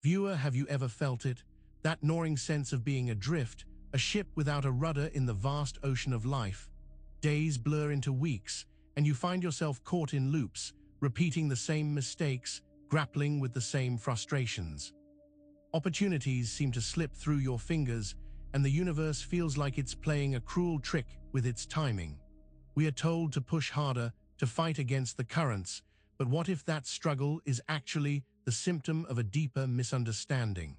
Viewer, have you ever felt it? That gnawing sense of being adrift, a ship without a rudder in the vast ocean of life. Days blur into weeks, and you find yourself caught in loops, repeating the same mistakes, grappling with the same frustrations. Opportunities seem to slip through your fingers, and the universe feels like it's playing a cruel trick with its timing. We are told to push harder, to fight against the currents, but what if that struggle is actually the symptom of a deeper misunderstanding?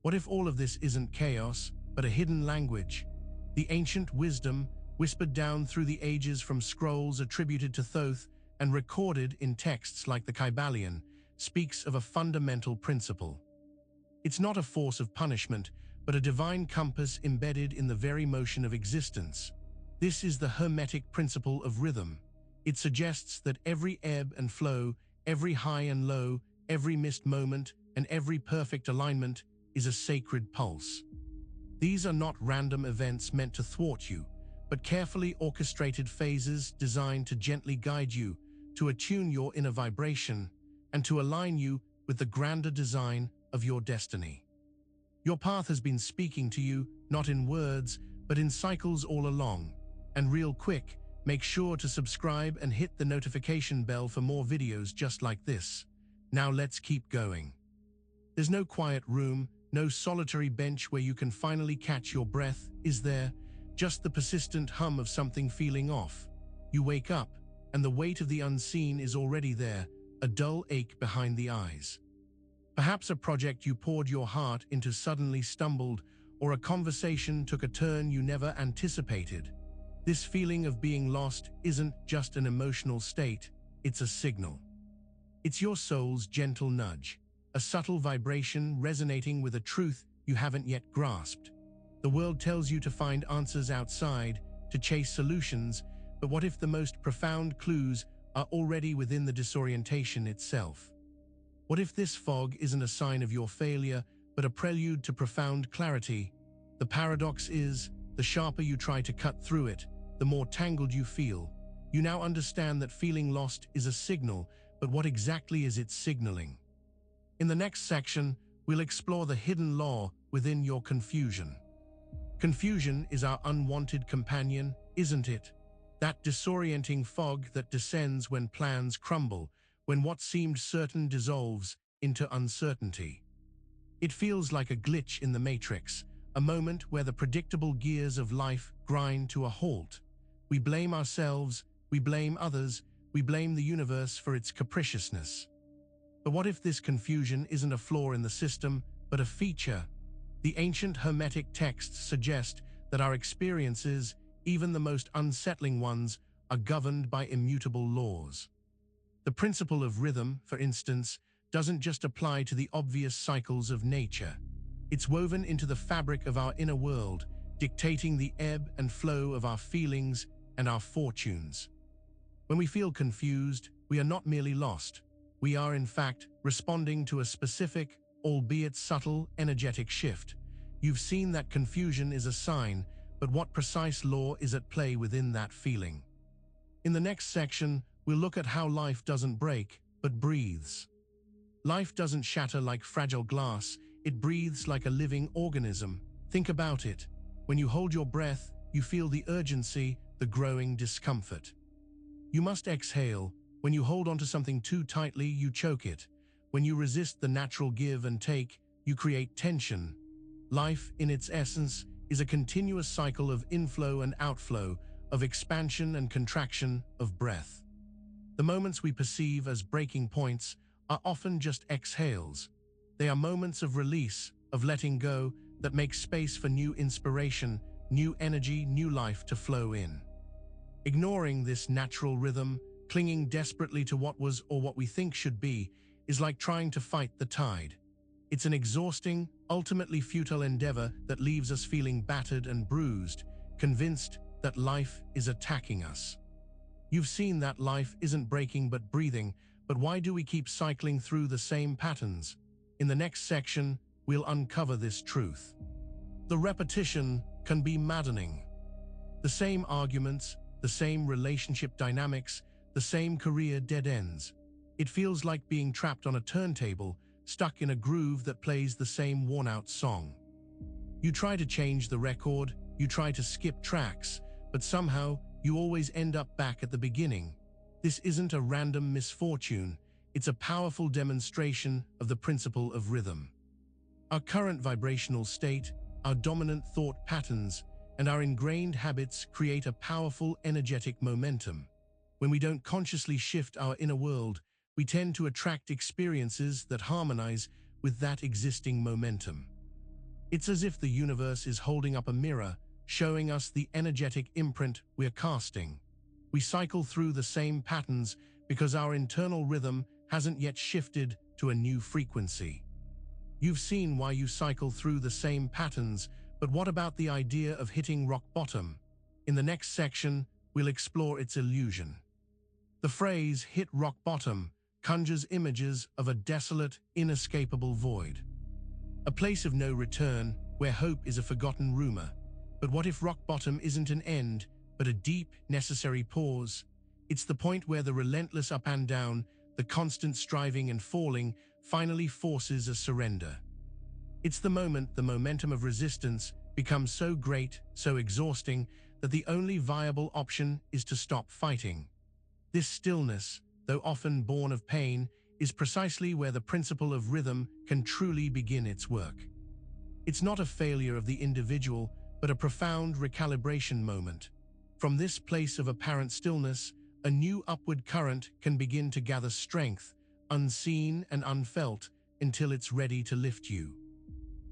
What if all of this isn't chaos, but a hidden language? The ancient wisdom, whispered down through the ages from scrolls attributed to Thoth and recorded in texts like the Kybalion, speaks of a fundamental principle. It's not a force of punishment, but a divine compass embedded in the very motion of existence. This is the Hermetic principle of rhythm. It suggests that every ebb and flow, every high and low, every missed moment, and every perfect alignment is a sacred pulse. These are not random events meant to thwart you, but carefully orchestrated phases designed to gently guide you, to attune your inner vibration, and to align you with the grander design of your destiny. Your path has been speaking to you, not in words, but in cycles all along. And real quick, make sure to subscribe and hit the notification bell for more videos just like this. Now let's keep going. There's no quiet room, no solitary bench where you can finally catch your breath, is there? Just the persistent hum of something feeling off. You wake up, and the weight of the unseen is already there, a dull ache behind the eyes. Perhaps a project you poured your heart into suddenly stumbled, or a conversation took a turn you never anticipated. This feeling of being lost isn't just an emotional state, it's a signal. It's your soul's gentle nudge, a subtle vibration resonating with a truth you haven't yet grasped. The world tells you to find answers outside, to chase solutions, but what if the most profound clues are already within the disorientation itself? What if this fog isn't a sign of your failure, but a prelude to profound clarity? The paradox is, the sharper you try to cut through it, the more tangled you feel. You now understand that feeling lost is a signal, but what exactly is it signaling? In the next section, we'll explore the hidden law within your confusion. Confusion is our unwanted companion, isn't it? That disorienting fog that descends when plans crumble, when what seemed certain dissolves into uncertainty. It feels like a glitch in the matrix, a moment where the predictable gears of life grind to a halt. We blame ourselves, we blame others, we blame the universe for its capriciousness. But what if this confusion isn't a flaw in the system, but a feature? The ancient Hermetic texts suggest that our experiences, even the most unsettling ones, are governed by immutable laws. The principle of rhythm, for instance, doesn't just apply to the obvious cycles of nature. It's woven into the fabric of our inner world, dictating the ebb and flow of our feelings and our fortunes. When we feel confused, we are not merely lost. We are, in fact, responding to a specific, albeit subtle, energetic shift. You've seen that confusion is a sign, but what precise law is at play within that feeling? In the next section, we'll look at how life doesn't break, but breathes. Life doesn't shatter like fragile glass, it breathes like a living organism. Think about it. When you hold your breath, you feel the urgency, the growing discomfort. You must exhale. When you hold onto something too tightly, you choke it. When you resist the natural give and take, you create tension. Life, in its essence, is a continuous cycle of inflow and outflow, of expansion and contraction, of breath. The moments we perceive as breaking points are often just exhales. They are moments of release, of letting go, that make space for new inspiration, new energy, new life to flow in. Ignoring this natural rhythm, clinging desperately to what was or what we think should be, is like trying to fight the tide. It's an exhausting, ultimately futile endeavor that leaves us feeling battered and bruised, convinced that life is attacking us. You've seen that life isn't breaking but breathing, but why do we keep cycling through the same patterns? In the next section, we'll uncover this truth. The repetition can be maddening. The same arguments, the same relationship dynamics, the same career dead ends. It feels like being trapped on a turntable, stuck in a groove that plays the same worn-out song. You try to change the record, you try to skip tracks, but somehow you always end up back at the beginning. This isn't a random misfortune, it's a powerful demonstration of the principle of rhythm. Our current vibrational state, our dominant thought patterns, and our ingrained habits create a powerful energetic momentum. When we don't consciously shift our inner world, we tend to attract experiences that harmonize with that existing momentum. It's as if the universe is holding up a mirror, showing us the energetic imprint we're casting. We cycle through the same patterns because our internal rhythm hasn't yet shifted to a new frequency. You've seen why you cycle through the same patterns, but what about the idea of hitting rock bottom? In the next section, we'll explore its illusion. The phrase "hit rock bottom" conjures images of a desolate, inescapable void. A place of no return, where hope is a forgotten rumor. But what if rock bottom isn't an end, but a deep, necessary pause? It's the point where the relentless up and down, the constant striving and falling, finally forces a surrender. It's the moment the momentum of resistance becomes so great, so exhausting, that the only viable option is to stop fighting. This stillness, though often born of pain, is precisely where the principle of rhythm can truly begin its work. It's not a failure of the individual, but a profound recalibration moment. From this place of apparent stillness, a new upward current can begin to gather strength, unseen and unfelt, until it's ready to lift you.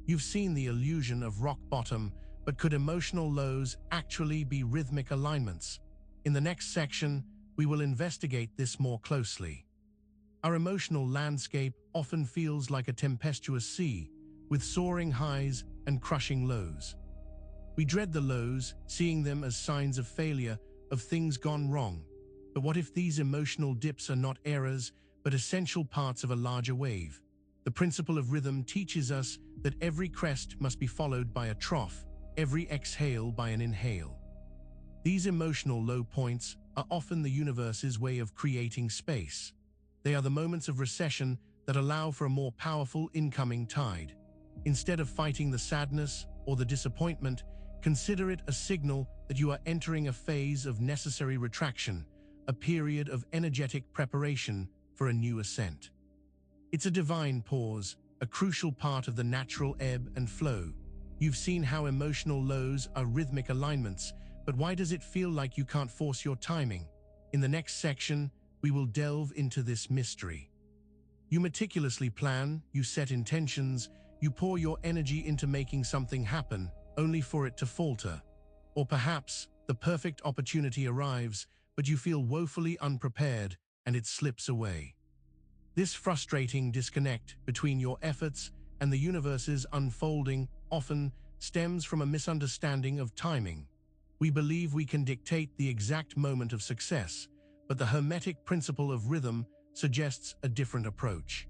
You've seen the illusion of rock bottom, but could emotional lows actually be rhythmic alignments? In the next section, we will investigate this more closely. Our emotional landscape often feels like a tempestuous sea, with soaring highs and crushing lows. We dread the lows, seeing them as signs of failure, of things gone wrong. But what if these emotional dips are not errors, but essential parts of a larger wave? The principle of rhythm teaches us that every crest must be followed by a trough, every exhale by an inhale. These emotional low points are often the universe's way of creating space. They are the moments of recession that allow for a more powerful incoming tide. Instead of fighting the sadness or the disappointment, consider it a signal that you are entering a phase of necessary retraction, a period of energetic preparation for a new ascent. It's a divine pause, a crucial part of the natural ebb and flow. You've seen how emotional lows are rhythmic alignments, but why does it feel like you can't force your timing? In the next section, we will delve into this mystery. You meticulously plan, you set intentions, you pour your energy into making something happen, only for it to falter. Or perhaps, the perfect opportunity arrives, but you feel woefully unprepared, and it slips away. This frustrating disconnect between your efforts and the universe's unfolding often stems from a misunderstanding of timing. We believe we can dictate the exact moment of success, but the Hermetic principle of rhythm suggests a different approach.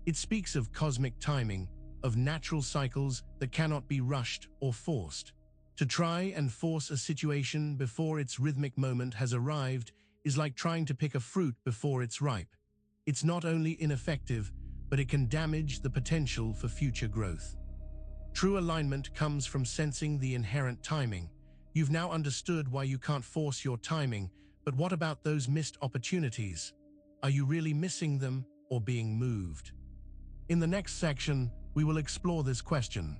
It speaks of cosmic timing, of natural cycles that cannot be rushed or forced. To try and force a situation before its rhythmic moment has arrived is like trying to pick a fruit before it's ripe. It's not only ineffective, but it can damage the potential for future growth. True alignment comes from sensing the inherent timing. You've now understood why you can't force your timing, but what about those missed opportunities? Are you really missing them or being moved? In the next section, we will explore this question.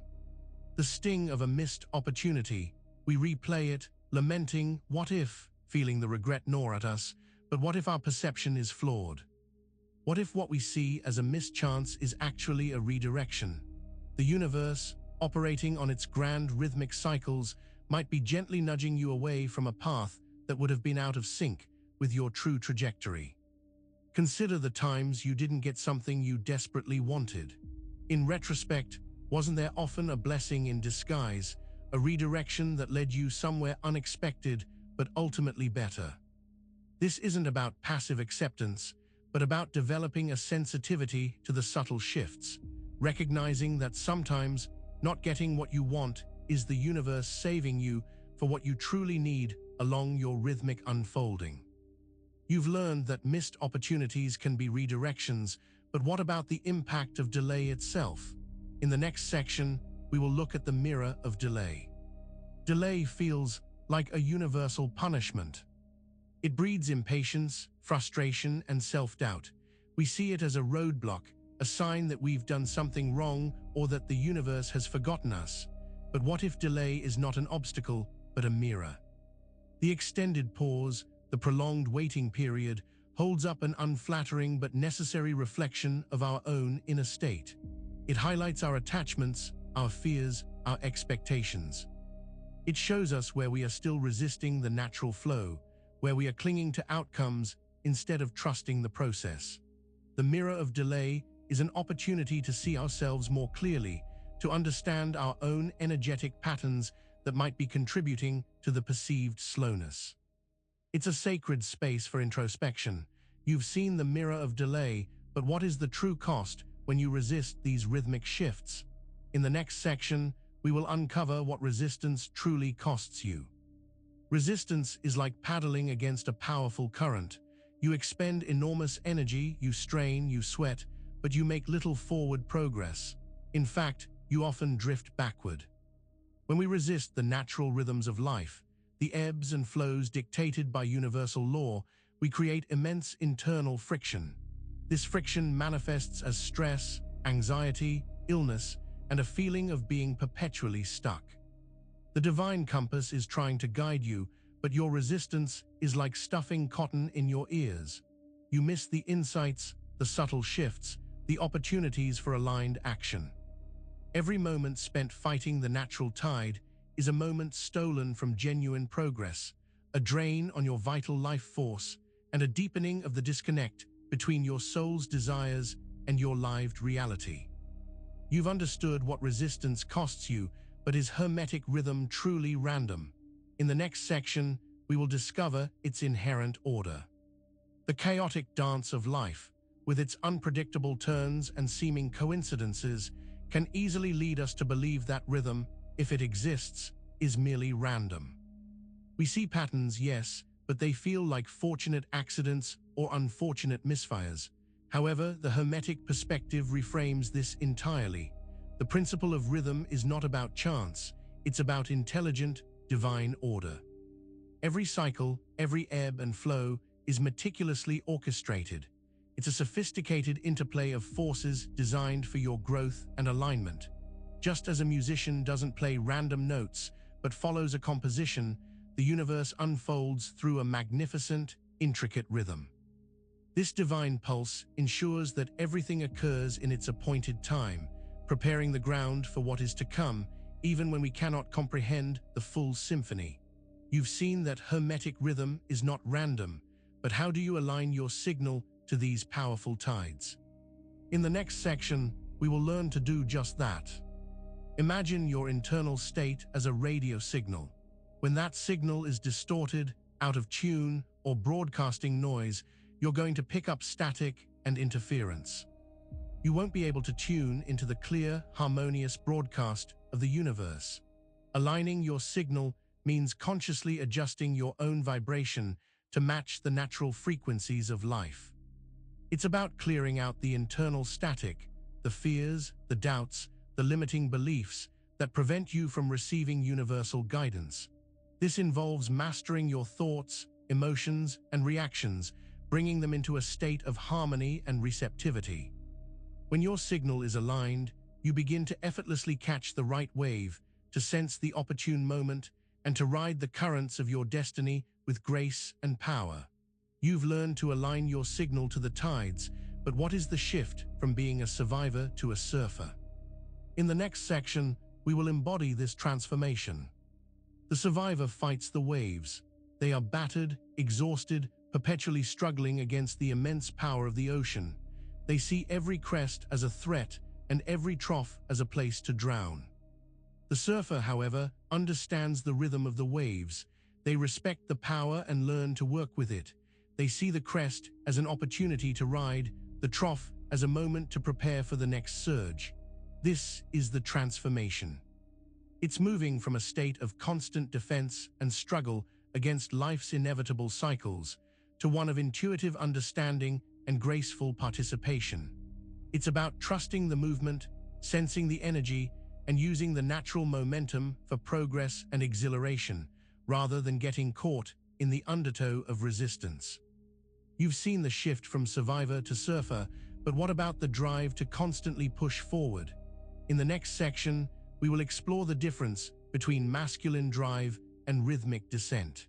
The sting of a missed opportunity. We replay it, lamenting, what if, feeling the regret gnaw at us, but what if our perception is flawed? What if what we see as a missed chance is actually a redirection? The universe, operating on its grand rhythmic cycles, might be gently nudging you away from a path that would have been out of sync with your true trajectory. Consider the times you didn't get something you desperately wanted. In retrospect, wasn't there often a blessing in disguise, a redirection that led you somewhere unexpected but ultimately better? This isn't about passive acceptance, but about developing a sensitivity to the subtle shifts, recognizing that sometimes not getting what you want is the universe saving you for what you truly need along your rhythmic unfolding. You've learned that missed opportunities can be redirections, But what about the impact of delay itself? In the next section, we will look at the mirror of delay. Delay feels like a universal punishment. It breeds impatience, frustration, and self-doubt. We see it as a roadblock, a sign that we've done something wrong or that the universe has forgotten us. But what if delay is not an obstacle, but a mirror? The extended pause, the prolonged waiting period, holds up an unflattering but necessary reflection of our own inner state. It highlights our attachments, our fears, our expectations. It shows us where we are still resisting the natural flow, where we are clinging to outcomes instead of trusting the process. The mirror of delay is an opportunity to see ourselves more clearly, to understand our own energetic patterns that might be contributing to the perceived slowness. It's a sacred space for introspection. You've seen the mirror of delay, but what is the true cost when you resist these rhythmic shifts? In the next section, we will uncover what resistance truly costs you. Resistance is like paddling against a powerful current. You expend enormous energy, you strain, you sweat, but you make little forward progress. In fact, you often drift backward. When we resist the natural rhythms of life, the ebbs and flows dictated by universal law, we create immense internal friction. This friction manifests as stress, anxiety, illness, and a feeling of being perpetually stuck. The divine compass is trying to guide you, but your resistance is like stuffing cotton in your ears. You miss the insights, the subtle shifts, the opportunities for aligned action. Every moment spent fighting the natural tide is a moment stolen from genuine progress, a drain on your vital life force, and a deepening of the disconnect between your soul's desires and your lived reality. You've understood what resistance costs you, but is hermetic rhythm truly random? In the next section, we will discover its inherent order. The chaotic dance of life, with its unpredictable turns and seeming coincidences, can easily lead us to believe that rhythm, if it exists, is merely random. We see patterns, yes, but they feel like fortunate accidents or unfortunate misfires. However, the Hermetic perspective reframes this entirely. The principle of rhythm is not about chance, it's about intelligent, divine order. Every cycle, every ebb and flow is meticulously orchestrated. It's a sophisticated interplay of forces designed for your growth and alignment. Just as a musician doesn't play random notes, but follows a composition, the universe unfolds through a magnificent, intricate rhythm. This divine pulse ensures that everything occurs in its appointed time, preparing the ground for what is to come, even when we cannot comprehend the full symphony. You've seen that Hermetic rhythm is not random, but how do you align your signal to these powerful tides? In the next section, we will learn to do just that. Imagine your internal state as a radio signal. When that signal is distorted, out of tune, or broadcasting noise, you're going to pick up static and interference. You won't be able to tune into the clear, harmonious broadcast of the universe. Aligning your signal means consciously adjusting your own vibration to match the natural frequencies of life. It's about clearing out the internal static, the fears, the doubts, the limiting beliefs that prevent you from receiving universal guidance. This involves mastering your thoughts, emotions, and reactions, bringing them into a state of harmony and receptivity. When your signal is aligned, you begin to effortlessly catch the right wave, to sense the opportune moment, and to ride the currents of your destiny with grace and power. You've learned to align your signal to the tides, but what is the shift from being a survivor to a surfer? In the next section, we will embody this transformation. The survivor fights the waves. They are battered, exhausted, perpetually struggling against the immense power of the ocean. They see every crest as a threat and every trough as a place to drown. The surfer, however, understands the rhythm of the waves. They respect the power and learn to work with it. They see the crest as an opportunity to ride, the trough as a moment to prepare for the next surge. This is the transformation. It's moving from a state of constant defense and struggle against life's inevitable cycles to one of intuitive understanding and graceful participation. It's about trusting the movement, sensing the energy, and using the natural momentum for progress and exhilaration, rather than getting caught in the undertow of resistance. You've seen the shift from survivor to surfer, but what about the drive to constantly push forward? In the next section, we will explore the difference between masculine drive and rhythmic descent.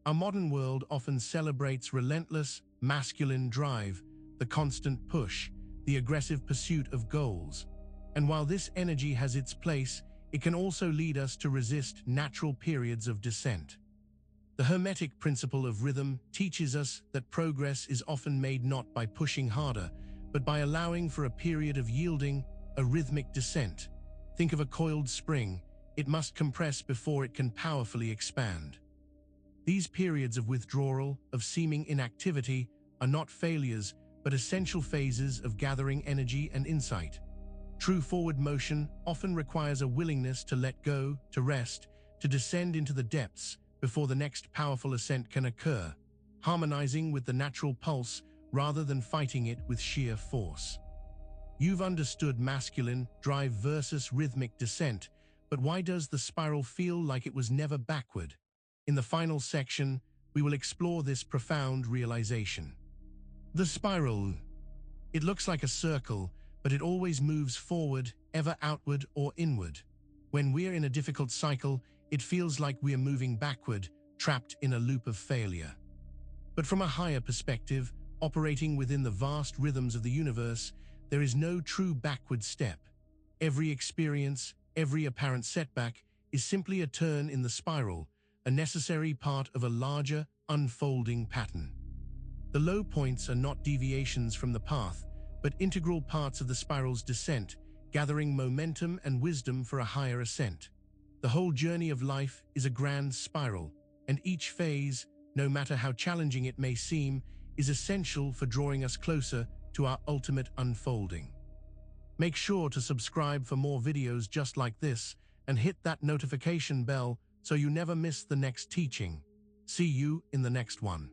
Our modern world often celebrates relentless, masculine drive, the constant push, the aggressive pursuit of goals. And while this energy has its place, it can also lead us to resist natural periods of descent. The Hermetic principle of rhythm teaches us that progress is often made not by pushing harder, but by allowing for a period of yielding, a rhythmic descent. Think of a coiled spring. It must compress before it can powerfully expand. These periods of withdrawal, of seeming inactivity, are not failures, but essential phases of gathering energy and insight. True forward motion often requires a willingness to let go, to rest, to descend into the depths before the next powerful ascent can occur, harmonizing with the natural pulse rather than fighting it with sheer force. You've understood masculine drive versus rhythmic descent, but why does the spiral feel like it was never backward? In the final section, we will explore this profound realization. The spiral. It looks like a circle, but it always moves forward, ever outward or inward. When we're in a difficult cycle, it feels like we are moving backward, trapped in a loop of failure. But from a higher perspective, operating within the vast rhythms of the universe, there is no true backward step. Every experience, every apparent setback, is simply a turn in the spiral, a necessary part of a larger, unfolding pattern. The low points are not deviations from the path, but integral parts of the spiral's descent, gathering momentum and wisdom for a higher ascent. The whole journey of life is a grand spiral, and each phase, no matter how challenging it may seem, is essential for drawing us closer to our ultimate unfolding. Make sure to subscribe for more videos just like this, and hit that notification bell so you never miss the next teaching. See you in the next one.